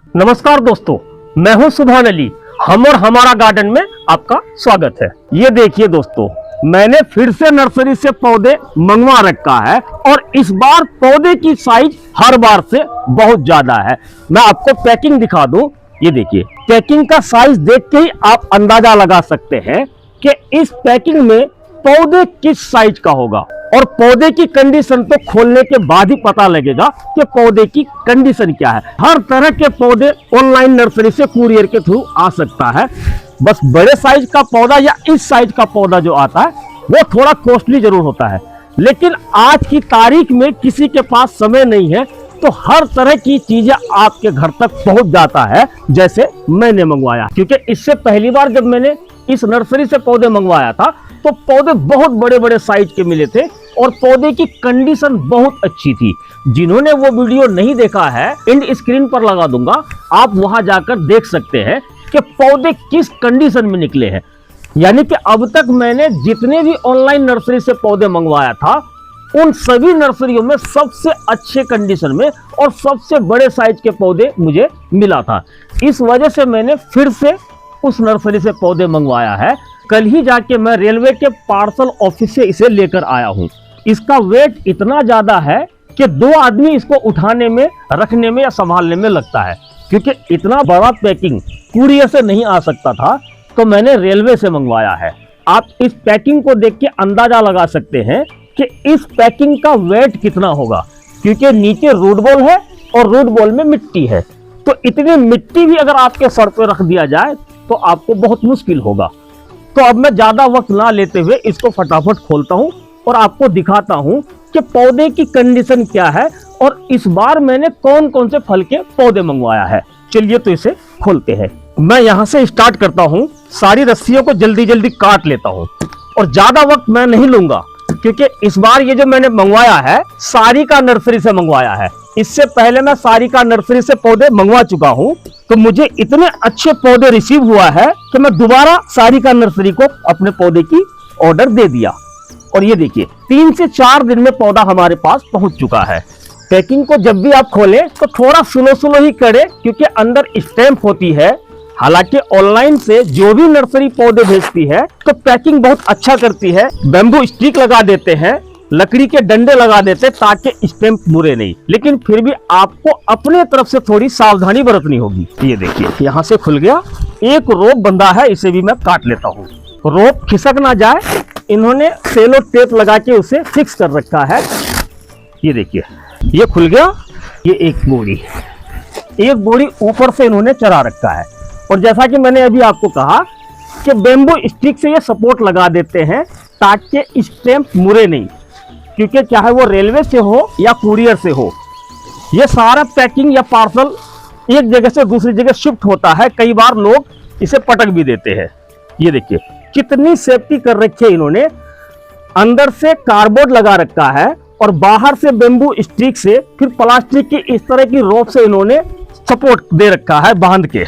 नमस्कार दोस्तों, मैं हूं सुभान अली। हम और हमारा गार्डन में आपका स्वागत है। ये देखिए दोस्तों, मैंने फिर से नर्सरी से पौधे मंगवा रखा है और इस बार पौधे की साइज हर बार से बहुत ज्यादा है। मैं आपको पैकिंग दिखा दूं। ये देखिए, पैकिंग का साइज देख के ही आप अंदाजा लगा सकते हैं कि इस पैकिंग में पौधे किस साइज का होगा, और पौधे की कंडीशन तो खोलने के बाद ही पता लगेगा कि पौधे की कंडीशन क्या है। हर तरह के पौधे ऑनलाइन नर्सरी से कुरियर के थ्रू आ सकता है। बस बड़े साइज का पौधा या इस साइज का पौधा जो आता है वो थोड़ा कॉस्टली जरूर होता है, लेकिन आज की तारीख में किसी के पास समय नहीं है तो हर तरह की चीजें आपके घर तक पहुंच जाता है, जैसे मैंने मंगवाया। क्योंकि इससे पहली बार जब मैंने इस नर्सरी से पौधे मंगवाया था तो पौधे बहुत बड़े बड़े साइज के मिले थे और पौधे की कंडीशन बहुत अच्छी थी। जिन्होंने वो वीडियो नहीं देखा है, एंड स्क्रीन पर लगा दूंगा, आप वहां जाकर देख सकते हैं कि पौधे किस कंडीशन में निकले हैं। यानी कि अब तक मैंने जितने भी ऑनलाइन नर्सरी से पौधे मंगवाया था उन सभी नर्सरियों में सबसे अच्छे कंडीशन में और सबसे बड़े साइज के पौधे मुझे मिला था। इस वजह से मैंने फिर से उस नर्सरी से पौधे मंगवाया है। कल ही जाके मैं रेलवे के पार्सल ऑफिस से इसे लेकर आया हूं। इसका वेट इतना ज्यादा है कि 2 आदमी इसको उठाने में, रखने में या संभालने में लगता है। क्योंकि इतना बड़ा पैकिंग कुरियर से नहीं आ सकता था तो मैंने रेलवे से मंगवाया है। आप इस पैकिंग को देख के अंदाजा लगा सकते हैं कि इस पैकिंग का वेट कितना होगा, क्योंकि नीचे रूट बॉल है और रूट बॉल में मिट्टी है। तो इतनी मिट्टी भी अगर आपके सर पे रख दिया जाए तो आपको बहुत मुश्किल होगा। तो अब मैं ज्यादा वक्त ना लेते हुए इसको फटाफट खोलता हूं और आपको दिखाता हूं कि पौधे की कंडीशन क्या है और इस बार मैंने कौन कौन से फल के पौधे मंगवाया है। चलिए तो इसे खोलते हैं। मैं यहां से स्टार्ट करता हूं। सारी रस्सियों को जल्दी जल्दी काट लेता हूं और ज्यादा वक्त मैं नहीं लूंगा, क्योंकि इस बार ये जो मैंने मंगवाया है सारिका नर्सरी से मंगवाया है। इससे पहले मैं सारिका नर्सरी से पौधे मंगवा चुका हूं, तो मुझे इतने अच्छे पौधे रिसीव हुआ है कि मैं दोबारा सारिका नर्सरी को अपने पौधे की ऑर्डर दे दिया। और ये देखिए, 3 से 4 दिन में पौधा हमारे पास पहुंच चुका है। पैकिंग को जब भी आप खोलें तो थोड़ा स्लो स्लो ही करें, क्योंकि अंदर स्टैंप होती है। हालांकि ऑनलाइन से जो भी नर्सरी पौधे भेजती है तो पैकिंग बहुत अच्छा करती है। बैम्बू स्टिक लगा देते हैं, लकड़ी के डंडे लगा देते ताकि स्टैंप मुड़े नहीं, लेकिन फिर भी आपको अपने तरफ से थोड़ी सावधानी बरतनी होगी। ये देखिए, यहाँ से खुल गया। एक रोप बंधा है, इसे भी मैं काट लेता हूँ। रोप खिसक ना जाए, इन्होंने सेलो टेप लगा के उसे फिक्स कर रखा है। ये देखिए, ये खुल गया। ये एक बोरी ऊपर से इन्होंने चढ़ा रखा है। और जैसा कि मैंने अभी आपको कहा कि बेम्बू स्टिक से ये सपोर्ट लगा देते हैं ताकि स्टैंप मुड़े नहीं, क्योंकि चाहे वो रेलवे से हो या कुरियर से हो, ये सारा पैकिंग या पार्सल एक जगह से दूसरी जगह शिफ्ट होता है। कई बार लोग इसे पटक भी देते हैं। ये देखिए कितनी सेफ्टी कर रखी है इन्होंने। अंदर से कार्डबोर्ड लगा रखा है और बाहर से बेम्बू स्टिक से, फिर प्लास्टिक की इस तरह की रोप से इन्होंने सपोर्ट दे रखा है बांध के,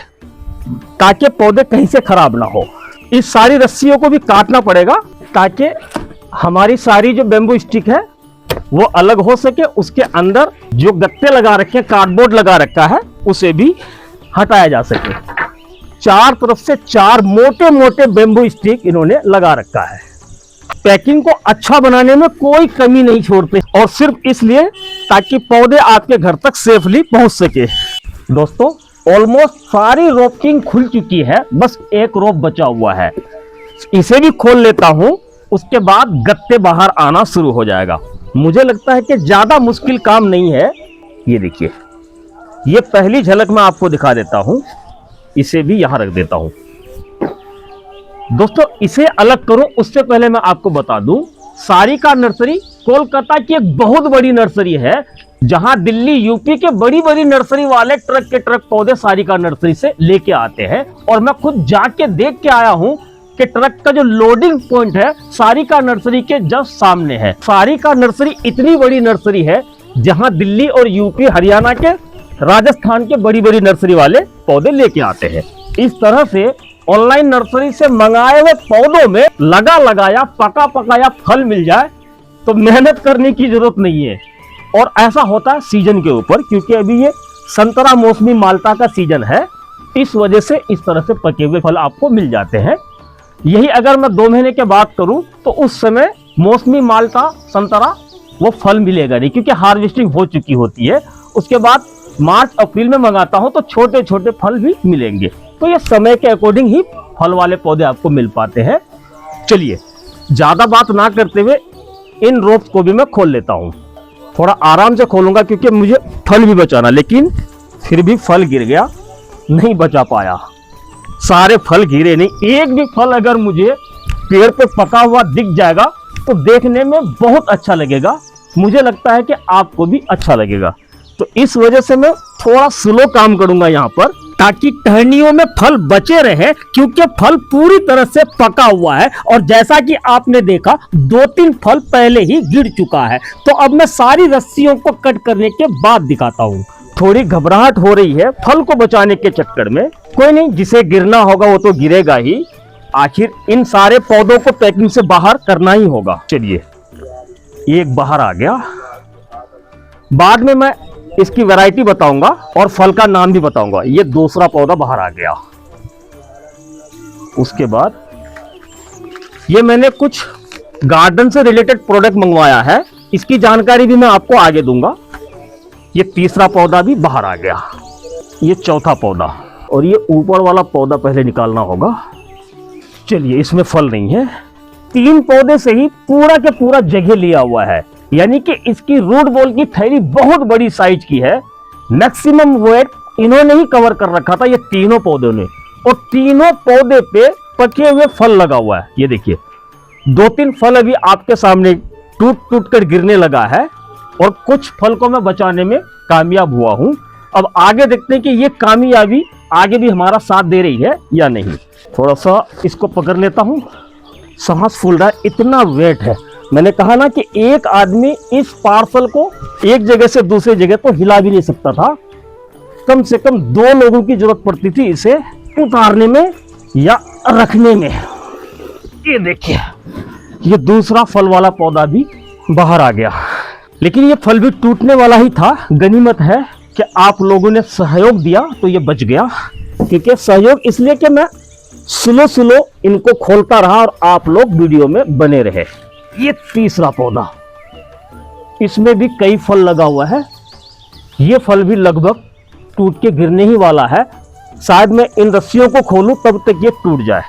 ताकि पौधे कहीं से खराब ना हो। इस सारी रस्सियों को भी काटना पड़ेगा ताकि हमारी सारी जो बेम्बू स्टिक है वो अलग हो सके। उसके अंदर जो गत्ते लगा रखे हैं, कार्डबोर्ड लगा रखा है, उसे भी हटाया जा सके। 4 तरफ से 4 मोटे मोटे बेम्बू स्टिक इन्होंने लगा रखा है। पैकिंग को अच्छा बनाने में कोई कमी नहीं छोड़ते, और सिर्फ इसलिए ताकि पौधे आपके घर तक सेफली पहुंच सके। दोस्तों, ऑलमोस्ट सारी रोपिंग खुल चुकी है, बस एक रोप बचा हुआ है। इसे भी खोल लेता हूं, उसके बाद गत्ते बाहर आना शुरू हो जाएगा। मुझे लगता है कि ज्यादा मुश्किल काम नहीं है। ये देखिए, ये पहली झलक मैं आपको दिखा देता हूं। इसे भी यहां रख देता हूं। दोस्तों, इसे अलग करूं उससे पहले मैं आपको बता दूं, सारिका नर्सरी कोलकाता की एक बहुत बड़ी नर्सरी है, जहां दिल्ली, यूपी के बड़ी बड़ी नर्सरी वाले ट्रक के ट्रक पौधे सारिका नर्सरी से लेके आते हैं। और मैं खुद जाके देख के आया हूं कि ट्रक का जो लोडिंग पॉइंट है सारिका नर्सरी के जस्ट सामने है। सारिका नर्सरी इतनी बड़ी नर्सरी है जहां दिल्ली और यूपी, हरियाणा के, राजस्थान के बड़ी बड़ी नर्सरी वाले पौधे लेके आते हैं। इस तरह से ऑनलाइन नर्सरी से मंगाए हुए पौधों में लगा लगाया, पका पकाया फल मिल जाए तो मेहनत करने की जरूरत नहीं है। और ऐसा होता है सीजन के ऊपर, क्योंकि अभी ये संतरा मौसमी माल्टा का सीजन है, इस वजह से इस तरह से पके हुए फल आपको मिल जाते हैं। यही अगर मैं 2 महीने के बाद करूं तो उस समय मौसमी माल्टा संतरा वो फल मिलेगा नहीं, क्योंकि हार्वेस्टिंग हो चुकी होती है। उसके बाद मार्च अप्रैल में मंगाता हूं तो छोटे छोटे फल भी मिलेंगे। तो ये समय के अकॉर्डिंग ही फल वाले पौधे आपको मिल पाते हैं। चलिए ज्यादा बात ना करते हुए इन रोप्स को भी मैं खोल लेता हूं। थोड़ा आराम से खोलूंगा क्योंकि मुझे फल भी बचाना, लेकिन फिर भी फल गिर गया, नहीं बचा पाया। सारे फल गिरे नहीं। एक भी फल अगर मुझे पेड़ पे पका हुआ दिख जाएगा तो देखने में बहुत अच्छा लगेगा। मुझे लगता है कि आपको भी अच्छा लगेगा। तो इस वजह से मैं थोड़ा स्लो काम करूंगा यहाँ पर, ताकि टहनियों में फल बचे रहे, क्योंकि फल पूरी तरह से पका हुआ है। और जैसा कि आपने देखा 2-3 फल पहले ही गिर चुका है। तो अब मैं सारी रस्सियों को कट करने के बाद दिखाता हूँ। थोड़ी घबराहट हो रही है फल को बचाने के चक्कर में। कोई नहीं, जिसे गिरना होगा वो तो गिरेगा ही। आखिर इन सारे पौधों को पैकिंग से बाहर करना ही होगा। चलिए एक बाहर आ गया। बाद में मैं इसकी वैरायटी बताऊंगा और फल का नाम भी बताऊंगा। ये दूसरा पौधा बाहर आ गया। उसके बाद ये मैंने कुछ गार्डन से रिलेटेड प्रोडक्ट मंगवाया है, इसकी जानकारी भी मैं आपको आगे दूंगा। ये तीसरा पौधा भी बाहर आ गया। ये चौथा पौधा, और ये ऊपर वाला पौधा पहले निकालना होगा। चलिए इसमें फल नहीं है। 3 पौधे से ही पूरा के पूरा जगह लिया हुआ है, यानी कि इसकी रूट बॉल की थैली बहुत बड़ी साइज की है। मैक्सिमम वेट इन्होंने ही कवर कर रखा था, ये तीनों पौधों ने। और तीनों पौधे पे पके हुए फल लगा हुआ है। ये देखिए 2-3 फल अभी आपके सामने टूट टूट कर गिरने लगा है, और कुछ फल को मैं बचाने में कामयाब हुआ हूं। अब आगे देखते हैं कि ये कामयाबी आगे भी हमारा साथ दे रही है या नहीं। थोड़ा सा इसको पकड़ लेता हूं। सांस फूल रहा है, इतना वेट है। मैंने कहा ना कि एक आदमी इस पार्सल को एक जगह से दूसरी जगह तो हिला भी नहीं सकता था। कम से कम 2 लोगों की जरूरत पड़ती थी इसे उतारने में या रखने में। ये देखिए ये दूसरा फल वाला पौधा भी बाहर आ गया, लेकिन ये फल भी टूटने वाला ही था। गनीमत है कि आप लोगों ने सहयोग दिया तो ये बच गया। क्योंकि सहयोग इसलिए कि मैं स्लो इनको खोलता रहा और आप लोग वीडियो में बने रहे। ये तीसरा पौधा, इसमें भी कई फल लगा हुआ है। ये फल भी लगभग टूट के गिरने ही वाला है। शायद मैं इन रस्सियों को खोलूं तब तक ये टूट जाए।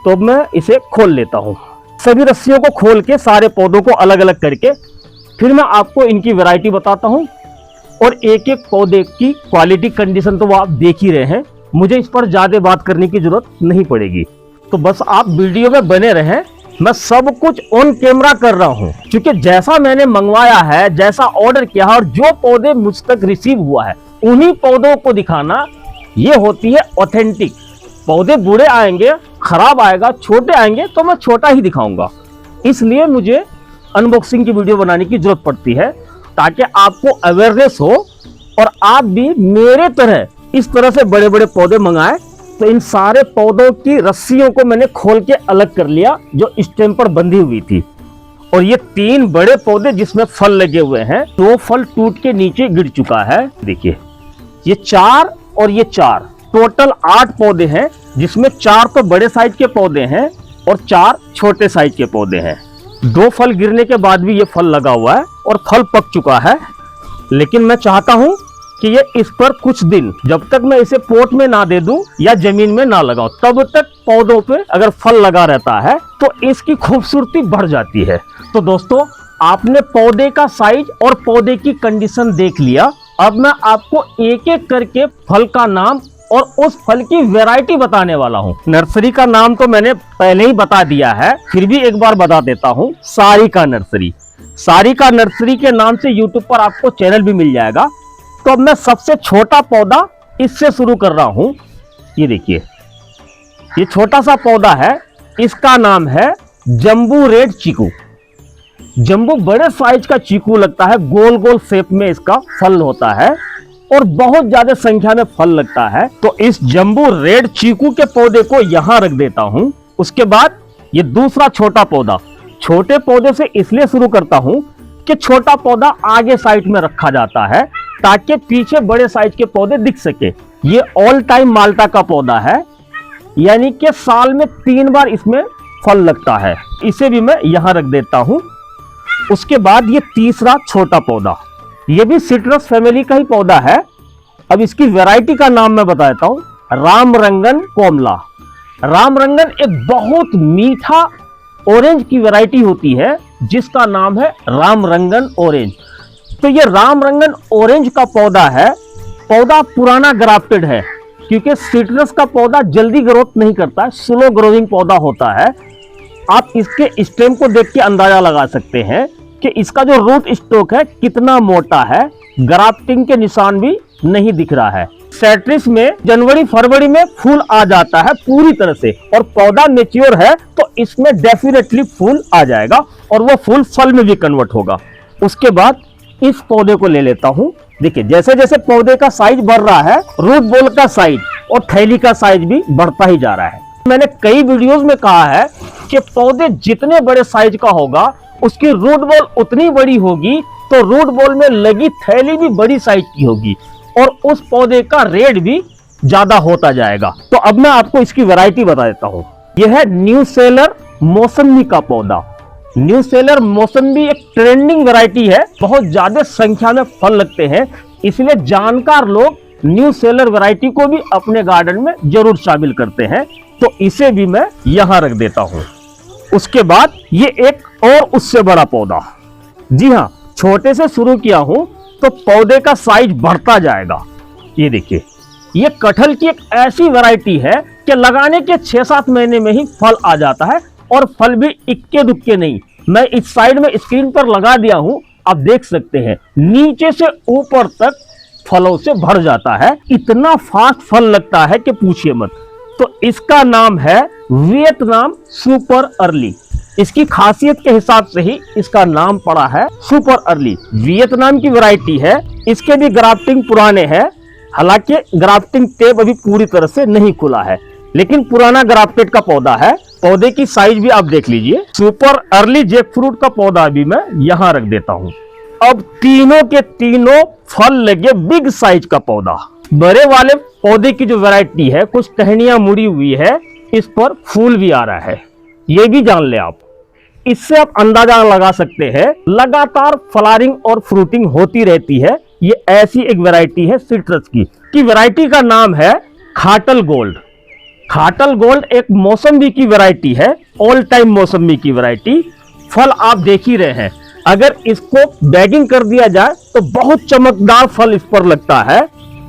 तो अब मैं इसे खोल लेता हूं। सभी रस्सियों को खोल के सारे पौधों को अलग अलग करके फिर मैं आपको इनकी वैरायटी बताता हूं। और एक एक पौधे की क्वालिटी कंडीशन तो वो आप देख ही रहे हैं। मुझे इस पर ज्यादा बात करने की जरूरत नहीं पड़ेगी। तो बस आप वीडियो में बने रहें। मैं सब कुछ ऑन कैमरा कर रहा हूं, क्योंकि जैसा मैंने मंगवाया है, जैसा ऑर्डर किया है और जो पौधे मुझ तक रिसीव हुआ है उन्हीं पौधों को दिखाना ये होती है ऑथेंटिक। पौधे बूढ़े आएंगे, खराब आएगा, छोटे आएंगे तो मैं छोटा ही दिखाऊंगा। इसलिए मुझे अनबॉक्सिंग की वीडियो बनाने की जरूरत पड़ती है, ताकि आपको अवेयरनेस हो और आप भी मेरे तरह इस तरह से बड़े बड़े पौधे मंगाएं। तो इन सारे पौधों की रस्सियों को मैंने खोल के अलग कर लिया जो स्टेम पर बंधी हुई थी। और ये 3 बड़े पौधे जिसमें फल लगे हुए हैं, 2 फल टूट के नीचे गिर चुका है। देखिए ये 4 और ये 4, टोटल 8 पौधे हैं, जिसमें 4 तो बड़े साइज के पौधे हैं और 4 छोटे साइज के पौधे हैं। 2 फल गिरने के बाद भी ये फल लगा हुआ है और फल पक चुका है। लेकिन मैं चाहता हूं कि ये इस पर कुछ दिन, जब तक मैं इसे पोट में ना दे दूं या जमीन में ना लगाऊं, तब तक पौधों पे अगर फल लगा रहता है तो इसकी खूबसूरती बढ़ जाती है। तो दोस्तों आपने पौधे का साइज और पौधे की कंडीशन देख लिया। अब मैं आपको एक एक करके फल का नाम और उस फल की वैरायटी बताने वाला हूं। नर्सरी का नाम तो मैंने पहले ही बता दिया है, फिर भी एक बार बता देता हूं। सारिका नर्सरी। सारिका नर्सरी के नाम से यूट्यूब पर आपको चैनल भी मिल जाएगा। तो अब मैं सबसे छोटा पौधा इससे शुरू कर रहा हूं। ये देखिए ये छोटा सा पौधा है, इसका नाम है जंबू रेड चीकू। जंबू बड़े साइज का चीकू लगता है, गोल गोल शेप में इसका फल होता है और बहुत ज्यादा संख्या में फल लगता है। तो इस जंबू रेड चीकू के पौधे को यहां रख देता हूं। उसके बाद ये दूसरा छोटा पौधा, छोटे पौधे से इसलिए शुरू करता हूं इसके छोटा पौधा आगे साइड में रखा जाता है ताकि पीछे बड़े साइज के पौधे दिख सके। ये ऑल टाइम माल्टा का पौधा है, यानी कि साल में 3 बार इसमें फल लगता है। इसे भी मैं यहां रख देता हूं। उसके बाद ये तीसरा छोटा पौधा, ये भी सिट्रस फैमिली का ही पौधा है। अब इसकी वैरायटी का नाम मैं बताता हूं, रामरंगन कोमला। रामरंगन एक बहुत मीठा ऑरेंज की वैरायटी होती है जिसका नाम है रामरंगन ऑरेंज। तो ये रामरंगन ऑरेंज का पौधा है। पौधा पुराना ग्राफ्टेड है क्योंकि सिट्रस का पौधा जल्दी ग्रोथ नहीं करता है, स्लो ग्रोइंग पौधा होता है। आप इसके स्टेम को देख के अंदाजा लगा सकते हैं कि इसका जो रूट स्टॉक है कितना मोटा है। ग्राफ्टिंग के निशान भी नहीं दिख रहा है। सिट्रस में जनवरी फरवरी में फूल आ जाता है पूरी तरह से, और पौधा मैच्योर है तो इसमें डेफिनेटली फूल आ जाएगा और वो फूल फल में भी कन्वर्ट होगा। उसके बाद इस पौधे को ले लेता हूं। देखिए जैसे जैसे पौधे का साइज बढ़ रहा है, रूट बॉल का साइज और थैली का साइज भी बढ़ता ही जा रहा है। मैंने कई वीडियोस में कहा है कि पौधे जितने बड़े साइज का होगा उसकी रूट बॉल उतनी बड़ी होगी, तो रूट बॉल में लगी थैली भी बड़ी साइज की होगी और उस पौधे का रेट भी ज्यादा होता जाएगा। तो अब मैं आपको इसकी वैरायटी बता देता हूं। यह है न्यू सेलर मौसमी का पौधा। न्यू सेलर मौसमी एक ट्रेंडिंग वैरायटी है, बहुत ज्यादा संख्या में फल लगते हैं, इसलिए जानकार लोग न्यू सेलर वैरायटी को भी अपने गार्डन में जरूर शामिल करते हैं। तो इसे भी मैं यहां रख देता हूं। उसके बाद ये एक और उससे बड़ा पौधा, जी हां, छोटे से शुरू किया हूं तो पौधे का साइज बढ़ता जाएगा। ये देखिए, ये कटहल की एक ऐसी वैरायटी है कि लगाने के 6-7 महीने में ही फल आ जाता है, और फल भी इक्के दुक्के नहीं। मैं इस साइड में स्क्रीन पर लगा दिया हूं, आप देख सकते हैं नीचे से ऊपर तक फलों से भर जाता है। इतना फास्ट फल लगता है कि पूछिए मत। तो इसका नाम है वियतनाम सुपर अर्ली। इसकी खासियत के हिसाब से ही इसका नाम पड़ा है सुपर अर्ली। वियतनाम की वैरायटी है, इसके भी ग्राफ्टिंग पुराने हैं, हालांकि ग्राफ्टिंग टेप अभी पूरी तरह से नहीं खुला है, लेकिन पुराना ग्राफ्टेड का पौधा है। पौधे की साइज भी आप देख लीजिए। सुपर अर्ली जैक फ्रूट का पौधा भी मैं यहां रख देता हूं। अब तीनों के तीनों फल लगे बिग साइज का पौधा। बड़े वाले पौधे की जो वैरायटी है, कुछ टहनियां मुड़ी हुई है, इस पर फूल भी आ रहा है, ये भी जान ले आप। इससे आप अंदाजा लगा सकते हैं लगातार फ्लावरिंग और फ्रूटिंग होती रहती है। ये ऐसी एक वैरायटी है सिट्रस की वैरायटी का नाम है खाटल गोल्ड। खाटल गोल्ड एक मौसमी की वैरायटी है, ऑल टाइम मौसमी की वैरायटी। फल आप देख ही रहे हैं, अगर इसको बैगिंग कर दिया जाए तो बहुत चमकदार फल इस पर लगता है,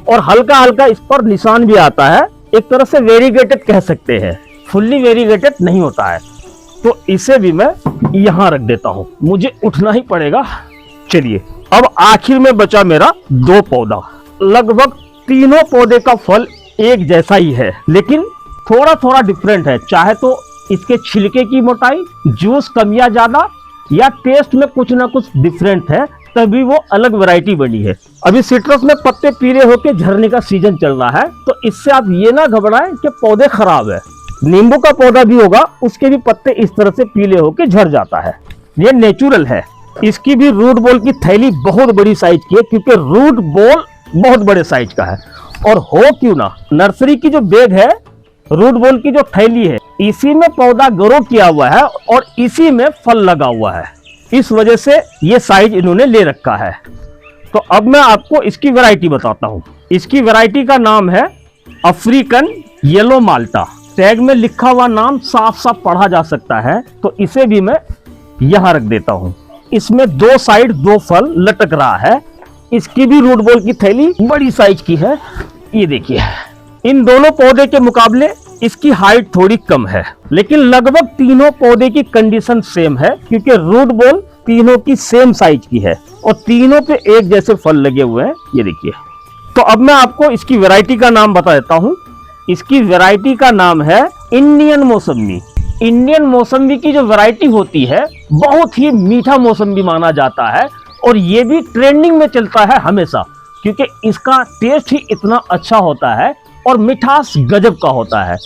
और हल्का हल्का इस पर निशान भी आता है। एक तरह से वेरीगेटेड कह सकते हैं, फुल्ली वेरीगेटेड नहीं होता है। तो इसे भी मैं यहां रख देता हूं, मुझे उठना ही पड़ेगा। चलिए, अब आखिर में बचा मेरा 2 पौधा। लगभग तीनों पौधे का फल एक जैसा ही है, लेकिन थोड़ा थोड़ा डिफरेंट है। चाहे तो इसके छिलके की मोटाई, जूस कम या ज्यादा, या टेस्ट में कुछ ना कुछ डिफरेंट है, तभी वो अलग वैरायटी बनी है। अभी सिट्रस में पत्ते पीले होकर झड़ने का सीजन चल रहा है, तो इससे आप ये ना घबराएं कि पौधे खराब है। नींबू का पौधा भी होगा, उसके भी पत्ते इस तरह से पीले होकर झड़ जाता है, ये नेचुरल है। इसकी भी रूट बॉल की थैली बहुत बड़ी साइज की है, क्योंकि रूट बॉल बहुत बड़े साइज का है। और हो क्यों ना, नर्सरी की जो बैग है, रूट बॉल की जो थैली है, इसी में पौधा ग्रो किया हुआ है और इसी में फल लगा हुआ है। इस वजह से ये साइज इन्होंने ले रखा है। तो अब मैं आपको इसकी वैरायटी बताता हूँ। इसकी वैरायटी का नाम है अफ्रीकन येलो माल्टा। टैग में लिखा हुआ नाम साफ साफ पढ़ा जा सकता है, तो इसे भी मैं यहां रख देता हूं। इसमें 2 साइड 2 फल लटक रहा है। इसकी भी रूट बॉल की थैली बड़ी साइज की है, ये देखिए। इन दोनों पौधे के मुकाबले इसकी हाइट थोड़ी कम है, लेकिन लगभग तीनों पौधे की कंडीशन सेम है, क्योंकि रूट बॉल तीनों की सेम साइज की है और तीनों पे एक जैसे फल लगे हुए हैं, ये देखिए। तो अब मैं आपको इसकी वैरायटी का नाम बता देता हूं। इसकी वैरायटी का नाम है इंडियन मौसमी। इंडियन मौसमी की जो वैरायटी होती है, बहुत ही मीठा मौसमी माना जाता है, और ये भी ट्रेंडिंग में चलता है हमेशा, क्योंकि इसका टेस्ट ही इतना अच्छा होता है और मिठास गजब का होता है।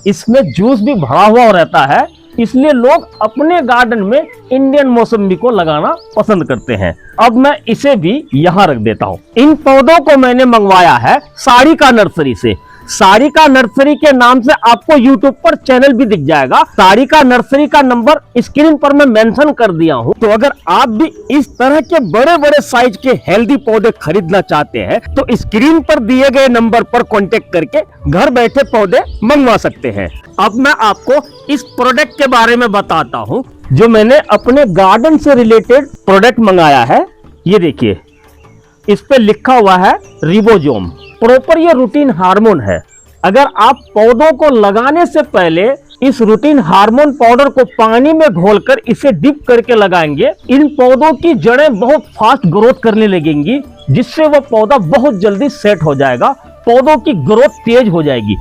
इसमें जूस भी भरा हुआ रहता है, इसलिए लोग अपने गार्डन में इंडियन मौसम्बी को लगाना पसंद करते हैं। अब मैं इसे भी यहाँ रख देता हूँ। इन पौधों को मैंने मंगवाया है सारिका नर्सरी से। सारिका नर्सरी के नाम से आपको YouTube पर चैनल भी दिख जाएगा। सारिका नर्सरी का नंबर स्क्रीन पर मैं मेंशन कर दिया हूं। तो अगर आप भी इस तरह के बड़े बड़े साइज के हेल्दी पौधे खरीदना चाहते हैं तो स्क्रीन पर दिए गए नंबर पर कांटेक्ट करके घर बैठे पौधे मंगवा सकते हैं। अब मैं आपको इस प्रोडक्ट के बारे में बताता हूँ जो मैंने अपने गार्डन से रिलेटेड प्रोडक्ट मंगाया है। ये देखिए, इस पे लिखा हुआ है रिबोसोम। प्रॉपर ये रूटीन हार्मोन है। अगर आप पौधों को लगाने से पहले इस रूटीन हार्मोन पाउडर को पानी में घोलकर इसे डिप करके लगाएंगे, इन पौधों की जड़ें बहुत फास्ट ग्रोथ करने लगेंगी, जिससे वह पौधा बहुत जल्दी सेट हो जाएगा। पौधों की ग्रोथ तेज हो जाएगी,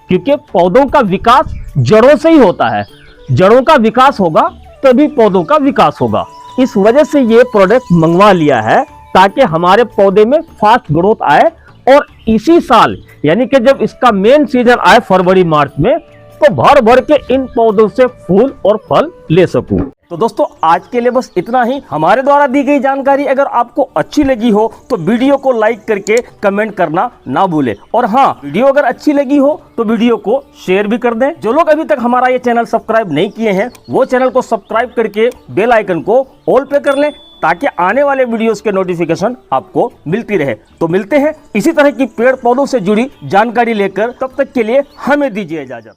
क्योंकि पौधों का विकास जड़ों से ही होता है। जड़ों का विकास होगा तभी पौधों का विकास होगा। इस वजह से ये प्रोडक्ट मंगवा लिया है ताकि हमारे पौधे में फास्ट ग्रोथ आए और इसी साल यानी कि जब इसका मेन सीजन आए फरवरी मार्च में, तो भर भर के इन पौधों से फूल और फल ले सकूं। तो दोस्तों, आज के लिए बस इतना ही। हमारे द्वारा दी गई जानकारी अगर आपको अच्छी लगी हो तो वीडियो को लाइक करके कमेंट करना ना भूलें। और हाँ, वीडियो अगर अच्छी लगी हो तो वीडियो को शेयर भी कर दें। जो लोग अभी तक हमारा ये चैनल सब्सक्राइब नहीं किए हैं वो चैनल को सब्सक्राइब करके बेल आइकन को ऑल पे कर लें, ताकि आने वाले वीडियोस के नोटिफिकेशन आपको मिलती रहे। तो मिलते हैं इसी तरह की पेड़ पौधों से जुड़ी जानकारी लेकर। तब तक के लिए हमें दीजिए इजाजत।